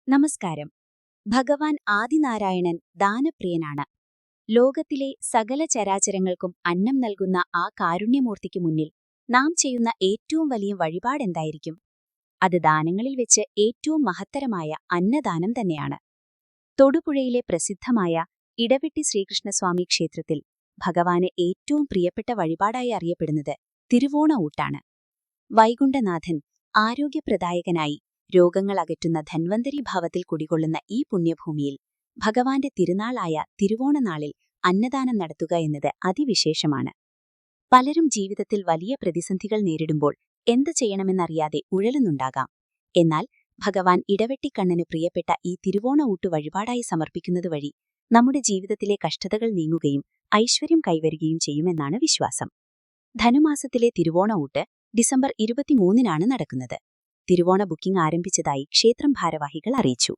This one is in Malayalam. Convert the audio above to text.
നമസ്കാരം. ഭഗവാൻ ആദിനാരായണൻ ദാനപ്രിയനാണ്. ലോകത്തിലെ സകല ചരാചരങ്ങൾക്കും അന്നം നൽകുന്ന ആ കാരുണ്യമൂർത്തിക്ക് മുന്നിൽ നാം ചെയ്യുന്ന ഏറ്റവും വലിയ വഴിപാടെന്തായിരിക്കും? അത് ദാനങ്ങളിൽ വെച്ച് ഏറ്റവും മഹത്തരമായ അന്നദാനം തന്നെയാണ്. തൊടുപുഴയിലെ പ്രസിദ്ധമായ ഇടവെട്ടി ശ്രീകൃഷ്ണസ്വാമി ക്ഷേത്രത്തിൽ ഭഗവാന് ഏറ്റവും പ്രിയപ്പെട്ട വഴിപാടായി അറിയപ്പെടുന്നത് തിരുവോണ ഊട്ടാണ്. വൈകുണ്ഠനാഥൻ ആരോഗ്യപ്രദായകനായി രോഗങ്ങൾ അകറ്റുന്ന ധന്വന്തരി ഭാവത്തിൽ കുടികൊള്ളുന്ന ഈ പുണ്യഭൂമിയിൽ ഭഗവാന്റെ തിരുനാളായ തിരുവോണനാളിൽ അന്നദാനം നടത്തുക എന്നത് അതിവിശേഷമാണ്. പലരും ജീവിതത്തിൽ വലിയ പ്രതിസന്ധികൾ നേരിടുമ്പോൾ എന്ത് ചെയ്യണമെന്നറിയാതെ ഉഴലുന്നുണ്ടാകാം. എന്നാൽ ഭഗവാൻ ഇടവെട്ടിക്കണ്ണന് പ്രിയപ്പെട്ട ഈ തിരുവോണ ഊട്ട് വഴിപാടായി സമർപ്പിക്കുന്നതുവഴി നമ്മുടെ ജീവിതത്തിലെ കഷ്ടതകൾ നീങ്ങുകയും ഐശ്വര്യം കൈവരുകയും ചെയ്യുമെന്നാണ് വിശ്വാസം. ധനുമാസത്തിലെ തിരുവോണ ഊട്ട് ഡിസംബർ 23-നാണ് നടക്കുന്നത്. തിരുവോണ ബുക്കിംഗ് ആരംഭിച്ചതായി ക്ഷേത്രം ഭാരവാഹികൾ അറിയിച്ചു.